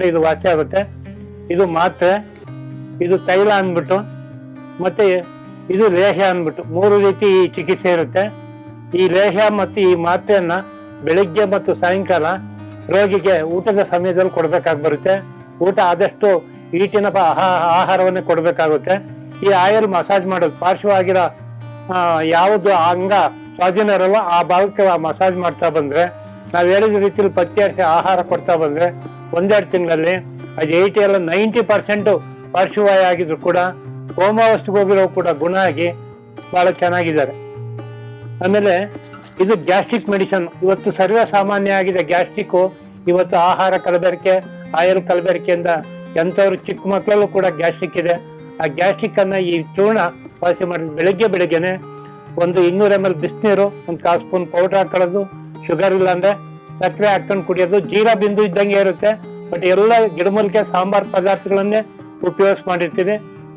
ಇದು ವಾಸಿ ಆಗುತ್ತೆ. ಇದು ಮಾತ್ರೆ, ಇದು ತೈಲ ಅಂದ್ಬಿಟ್ಟು, ಮತ್ತೆ ಇದು ಲೇಹ್ಯ ಅಂದ್ಬಿಟ್ಟು 3 ರೀತಿ ಈ ಚಿಕಿತ್ಸೆ ಇರುತ್ತೆ. ಈ ಲೇಹ್ಯ ಮತ್ತು ಈ ಮಾತ್ರೆಯನ್ನ ಬೆಳಿಗ್ಗೆ ಮತ್ತು ಸಾಯಂಕಾಲ ರೋಗಿಗೆ ಊಟದ ಸಮಯದಲ್ಲಿ ಕೊಡ್ಬೇಕಾಗಿ ಬರುತ್ತೆ. ಊಟ ಆದಷ್ಟು ಈಟಿನ ಆಹಾರವನ್ನೇ ಕೊಡ್ಬೇಕಾಗುತ್ತೆ. ಈ ಆಯಿಲ್ ಮಸಾಜ್ ಮಾಡೋದು ಪಾರ್ಶ್ವವಾಗಿರೋ ಯಾವುದು ಅಂಗ ಸ್ವಾಧೀನ ಇರಲ್ಲ ಆ ಭಾಗಕ್ಕೆ ಮಸಾಜ್ ಮಾಡ್ತಾ ಬಂದ್ರೆ, ನಾವು ಹೇಳಿದ ರೀತಿಯಲ್ಲಿ ಪತ್ತೆ ಹರಿಸಿ ಆಹಾರ ಕೊಡ್ತಾ ಬಂದ್ರೆ 1-2 ತಿಂಗಳಲ್ಲಿ ಅದು 90% ಪಾರ್ಶ್ವವಾಯು ಆಗಿದ್ರು ಕೂಡ ಕೋಮಾವಸ್ಥೆಗೆ ಹೋಗಿರೋ ಕೂಡ ಗುಣ ಆಗಿ ಬಹಳ ಚೆನ್ನಾಗಿದ್ದಾರೆ. ಆಮೇಲೆ ಇದು ಗ್ಯಾಸ್ಟ್ರಿಕ್ ಮೆಡಿಸನ್. ಇವತ್ತು ಸರ್ವೇ ಸಾಮಾನ್ಯ ಆಗಿದೆ ಗ್ಯಾಸ್ಟ್ರಿಕ್. ಇವತ್ತು ಆಹಾರ ಕಲಬೆರಕೆ, ಆಯಿಲ್ ಕಲಬೆರಕೆಯಿಂದ ಎಂಥವ್ರು ಚಿಕ್ಕ ಮಕ್ಕಳಲ್ಲೂ ಕೂಡ ಗ್ಯಾಸ್ಟ್ರಿಕ್ ಇದೆ. ಆ ಗ್ಯಾಸ್ಟ್ರಿಕ್ ಅನ್ನ ಈ ಚೂರ್ಣ ವಾಸಿ ಮಾಡಿ ಬೆಳಗ್ಗೆನೆ ಒಂದು 200 ml ಬಿಸಿನೀರು, 1 ಕಾಲು ಸ್ಪೂನ್ ಪೌಡರ್ ಹಾಕೊಳ್ಳೋದು, ಶುಗರ್ ಇಲ್ಲ ಅಂದ್ರೆ ಸಕ್ಕರೆ ಹಾಕೊಂಡು ಕುಡಿಯೋದು. ಜೀರಾ ಬಿಂದು ಇದ್ದಂಗೆ ಇರುತ್ತೆ, ಬಟ್ ಎಲ್ಲ ಗಿಡಮೂಲಿಕೆ ಸಾಂಬಾರ್ ಪದಾರ್ಥಗಳನ್ನೇ ಉಪಯೋಗಿಸಿ ಮಾಡಿರ್ತೀವಿ.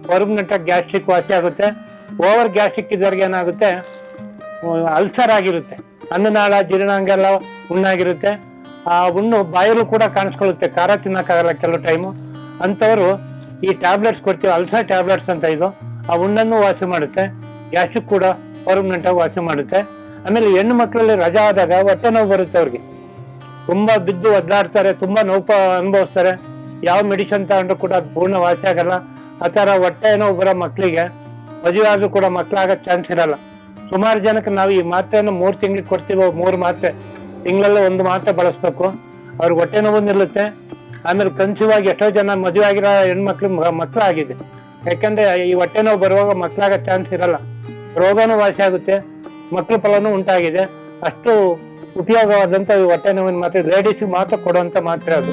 ಪರ್ಮನೆಂಟ್ ಗ್ಯಾಸ್ಟ್ರಿಕ್ ವಾಸಿ ಆಗುತ್ತೆ. ಓವರ್ ಗ್ಯಾಸ್ಟ್ರಿಕ್ ಇದ್ದವ್ರಿಗೆ ಏನಾಗುತ್ತೆ, ಅಲ್ಸರ್ ಆಗಿರುತ್ತೆ, ಅನ್ನನಾಳ ಜೀರ್ಣಾಂಗ ಎಲ್ಲ ಹುಣ್ಣಾಗಿರುತ್ತೆ. ಆ ಹುಣ್ಣು ಬಾಯಲ್ಲೂ ಕೂಡ ಕಾಣಿಸ್ಕೊಳ್ಳುತ್ತೆ, ಖಾರ ತಿನ್ನಕ್ಕಾಗಲ್ಲ ಕೆಲವು ಟೈಮು. ಅಂಥವ್ರು ಈ ಟ್ಯಾಬ್ಲೆಟ್ಸ್ ಕೊಡ್ತೀವಿ, ಅಲ್ಸರ್ ಟ್ಯಾಬ್ಲೆಟ್ಸ್ ಅಂತ. ಇದು ಆ ಹುಣ್ಣನ್ನು ವಾಸಿ ಮಾಡುತ್ತೆ, ಗ್ಯಾಸ್ಟ್ರಿಕ್ ಕೂಡ ಪರ್ಮನೆಂಟ್ ಆಗಿ ವಾಸಿ ಮಾಡುತ್ತೆ. ಆಮೇಲೆ ಹೆಣ್ಣು ಮಕ್ಕಳಲ್ಲಿ ರಜಾ ಆದಾಗ ಹೊಟ್ಟೆ ನೋವು ಬರುತ್ತೆ. ಅವ್ರಿಗೆ ತುಂಬಾ ಬಿದ್ದು ಒದ್ದಾಡ್ತಾರೆ, ತುಂಬಾ ನೋವು ಅನುಭವಿಸ್ತಾರೆ. ಯಾವ ಮೆಡಿಸಿನ್ ತಗೊಂಡ್ರು ಕೂಡ ಅದು ಪೂರ್ಣ ವಾಸಿ ಆಗಲ್ಲ. ಆ ಥರ ಹೊಟ್ಟೆ ನೋವು ಬರೋ ಮಕ್ಕಳಿಗೆ ಮದುವೆ ಆದ್ರೂ ಕೂಡ ಮಕ್ಕಳಾಗೋ ಚಾನ್ಸ್ ಇರಲ್ಲ. ಸುಮಾರು ಜನಕ್ಕೆ ನಾವು ಈ ಮಾತ್ರೆಯನ್ನು 3 ತಿಂಗಳಿಗೆ ಕೊಡ್ತೀವಿ. 3 ಮಾತ್ರೆ ತಿಂಗಳಲ್ಲಿ 1 ಮಾತ್ರೆ ಬಳಸ್ಬೇಕು. ಅವ್ರಿಗೆ ಹೊಟ್ಟೆ ನೋವು ನಿಲ್ಲುತ್ತೆ. ಆಮೇಲೆ ಕನ್ಸೀವ್ ಆಗಿ ಎಷ್ಟೋ ಜನ ಮದುವೆ ಆಗಿರೋ ಹೆಣ್ಮಕ್ಳು ಮಕ್ಕಳಾಗಿದೆ. ಯಾಕಂದ್ರೆ ಈ ಹೊಟ್ಟೆ ನೋವು ಬರುವಾಗ ಮಕ್ಕಳಾಗೋ ಚಾನ್ಸ್ ಇರಲ್ಲ. ರೋಗನೂ ವಾಸಿ ಆಗುತ್ತೆ, ಮಕ್ಕಳ ಫಲನೂ ಉಂಟಾಗಿದೆ. ಅಷ್ಟು ಉಪಯೋಗವಾದಂಥ ಹೊಟ್ಟೆ ನೋವಿನ ಮಾತ್ರೆ ಲೇಡೀಸ್ಗೆ ಮಾತ್ರ ಕೊಡುವಂಥ ಮಾತ್ರೆ ಅದು.